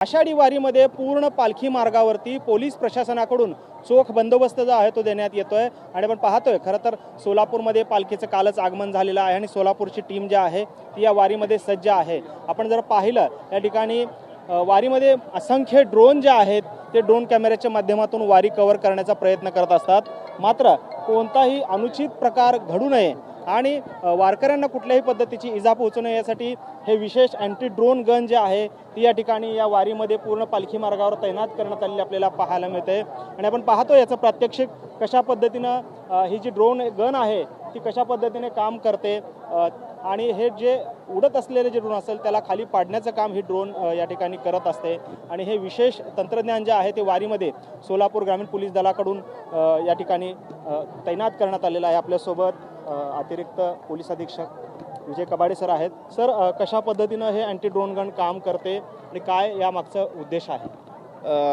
आषाढी वारीमध्ये पूर्ण पालखी मार्गावरती पोलीस प्रशासनाकडून चोख बंदोबस्त जो आहे तो देण्यात येतोय आणि आपण पाहतोय खरं तर सोलापूरमध्ये पालखीचं कालच आगमन झालेलं आहे आणि सोलापूरची टीम जी आहे ती या वारीमध्ये सज्ज आहे। आपण जर पाहिलं या ठिकाणी वारीमध्ये असंख्य ड्रोन जे आहेत ते ड्रोन कॅमेऱ्याच्या माध्यमातून वारी कव्हर करण्याचा प्रयत्न करत असतात, मात्र कोणताही अनुचित प्रकार घडू नये आणि वारकऱ्यांना कुठल्याही पद्धतीची इजा पोहोचू नये यासाठी हे विशेष अँटी ड्रोन गन जे आहे ती या ठिकाणी या वारीमध्ये पूर्ण पालखी मार्गावर तैनात करण्यात आलेली आपल्याला पाहायला मिळते। आणि आपण पाहतो याचं प्रात्यक्षिक कशा पद्धतीनं ही जी ड्रोन गन आहे ती कशा पद्धतीने काम करते आणि हे जे उडत असलेले जे ड्रोन असेल त्याला खाली पाडण्याचं काम ही ड्रोन या ठिकाणी करत असते। आणि हे विशेष तंत्रज्ञान जे आहे ते वारीमध्ये सोलापूर ग्रामीण पोलीस दलाकडून या ठिकाणी तैनात करण्यात आलेलं आहे। आपल्यासोबत अतिरिक्त पोलीस अधीक्षक विजय कबाडे सर आहेत। सर, कशा पद्धतीनं हे अँटी ड्रोन गन काम करते आणि काय यामागचा उद्देश आहे?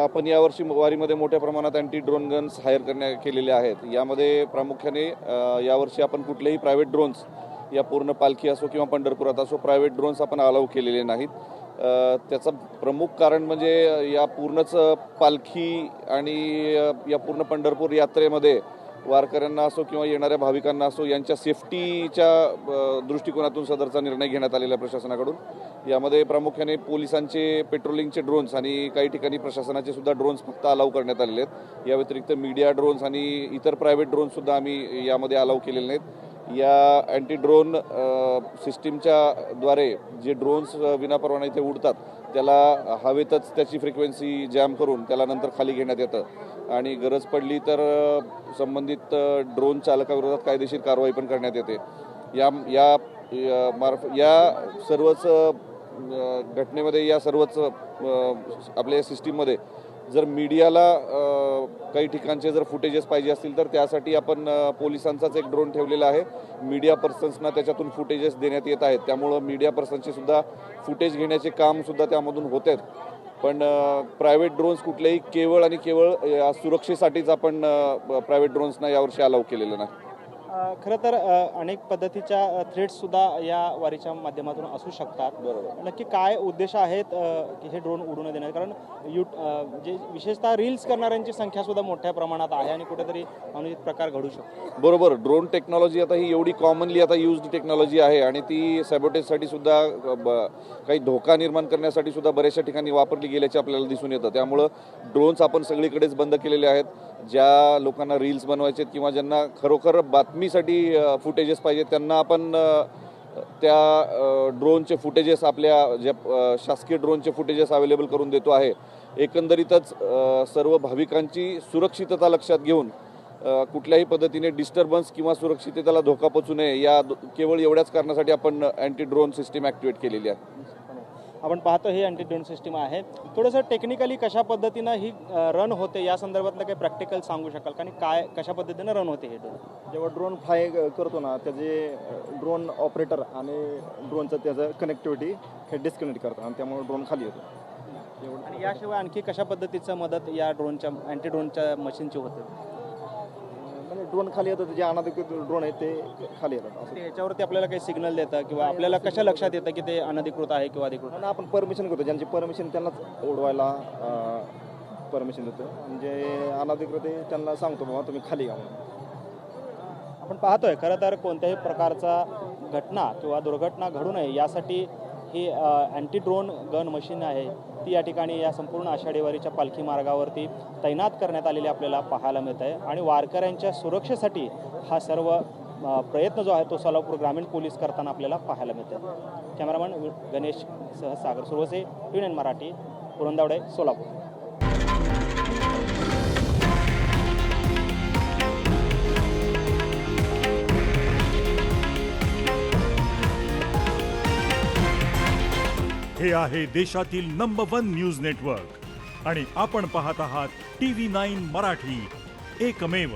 आपण यावर्षी वारीमध्ये मोठ्या प्रमाणात अँटी ड्रोन गन्स हायर केलेले आहेत। यामध्ये प्रामुख्याने यावर्षी आपण कुठलेही प्रायव्हेट ड्रोन्स या पूर्ण पालखी असो किंवा पंढरपुरात असो प्रायव्हेट ड्रोन्स आपण अलाउ केलेले नाहीत। त्याचं प्रमुख कारण म्हणजे या पूर्णच पालखी आणि या पूर्ण पंढरपूर यात्रेमध्ये वारकऱ्यांना असो किंवा येणाऱ्या भाविकांना असो यांच्या सेफ्टीच्या दृष्टिकोनातून सदरचा निर्णय घेण्यात आलेला प्रशासनाकडून। यामध्ये प्रामुख्याने पोलिसांचे पेट्रोलिंगचे ड्रोन्स आणि काही ठिकाणी प्रशासनाचे सुद्धा ड्रोन्स फक्त अलाउ करण्यात आलेले आहेत। या व्यतिरिक्त मीडिया ड्रोन्स आणि इतर प्रायव्हेट ड्रोन्ससुद्धा आम्ही यामध्ये अलाउ केलेले नाहीत। या अँटी ड्रोन सिस्टीमच्या द्वारे जे ड्रोन्स विनापरवाना इथे उडतात त्याला हवेतच त्याची फ्रिक्वेन्सी जॅम करून त्याला नंतर खाली घेण्यात येतं आणि गरज पडली तर संबंधित ड्रोन चालकाविरोधात कायदेशीर कारवाई पण करण्यात येते। या सर्वच घटनेमध्ये या सर्वच आपल्या सिस्टीममध्ये जर मीडियाला काही ठिकाणचे जर फुटेजेस पाहिजे असतील तर त्यासाठी आपण पोलिसांचाच एक ड्रोन ठेवलेला आहे। मीडिया पर्सन्सना त्याच्यातून फुटेजेस देण्यात येत आहेत, त्यामुळं मीडिया पर्सनचे सुद्धा फुटेज घेण्याचे काम सुद्धा त्यामधून होत आहेत। पण प्रायव्हेट ड्रोन्स कुठलेही केवळ आणि केवळ सुरक्षेसाठीच आपण प्रायव्हेट ड्रोन्सना यावर्षी अलाउ केलेलं नाही। खरं तर अनेक पद्धतीच्या थ्रेट्ससुद्धा या वारीच्या माध्यमातून असू शकतात। बरोबर, नक्की काय उद्देश आहेत की हे ड्रोन उडू न देण्यात? कारण जे विशेषतः रील्स करणाऱ्यांची संख्यासुद्धा मोठ्या प्रमाणात आहे आणि कुठेतरी अनुचित प्रकार घडू शकतो। बरोबर, ड्रोन टेक्नॉलॉजी आता ही एवढी कॉमनली आता यूज्ड टेक्नॉलॉजी आहे आणि ती सॅबोटेजसाठी सुद्धा काही धोका निर्माण करण्यासाठी सुद्धा बऱ्याचशा ठिकाणी वापरली गेल्याचे आपल्याला दिसून येतं। त्यामुळं ड्रोन्स आपण सगळीकडेच बंद केलेले आहेत। ज्या लोकांना रील्स बनवायचे किंवा ज्यांना खरोखर बातमीसाठी फुटेजेस पाहिजे त्यांना आपण त्या ड्रोनचे फुटेजेस आपल्या ज्या शासकीय ड्रोनचे फुटेजेस अवेलेबल करून देतो आहे। एकंदरीतच सर्व भाविकांची सुरक्षितता लक्षात घेऊन कुठल्याही पद्धतीने डिस्टर्बन्स किंवा सुरक्षिततेला धोका पोचू नये या केवळ एवढ्याच कारणासाठी आपण अँटी ड्रोन सिस्टीम ॲक्टिवेट केलेली आहे। आपण पाहतो ही अँटी ड्रोन सिस्टीम आहे। थोडंसं टेक्निकली कशा पद्धतीनं ही रन होते या संदर्भातलं काही प्रॅक्टिकल सांगू शकाल का? आणि कशा पद्धतीनं रन होते हे ड्रोन? जेव्हा ड्रोन फ्लाय करतो ना त्याचे ड्रोन ऑपरेटर आणि ड्रोनचं त्याचं कनेक्टिव्हिटी हे डिस्कनेक्ट करतात आणि त्यामुळे ड्रोन खाली येतो। आणि याशिवाय आणखी कशा पद्धतीचं मदत या ड्रोनच्या अँटी ड्रोनच्या मशीनची होते? म्हणजे ड्रोन खाली येतं, जे अनाधिकृत ड्रोन आहेत ते खाली येतात असं। याच्यावरती आपल्याला काही सिग्नल देतं किंवा आपल्याला कशा लक्षात येतं की ते अनधिकृत आहे किंवा अधिकृत? आणि आपण परमिशन करतो, ज्यांची परमिशन त्यांनाच उडवायला परमिशन देतो, म्हणजे अनाधिकृत आहे त्यांना सांगतो बाबा तुम्ही खाली या म्हणून। आपण पाहतोय खरं तर कोणत्याही प्रकारचा घटना किंवा दुर्घटना घडू नये यासाठी ही अँटी ड्रोन गन मशीन आहे ती या ठिकाणी या संपूर्ण आषाढी वारीच्या पालखी मार्गावरती तैनात करण्यात आलेली आपल्याला पाहायला मिळत आहे। आणि वारकऱ्यांच्या सुरक्षेसाठी हा सर्व प्रयत्न जो आहे तो सोलापूर ग्रामीण पोलीस करताना आपल्याला पाहायला मिळत आहे। कॅमेरामॅन गणेश सह सागर सुरवसे, TVN मराठी, पुरंदवडे, सोलापूर। हे आहे देशातील नंबर 1 न्यूज नेटवर्क आणि आपण पाहत आहात TV9 मराठी, एकमेव।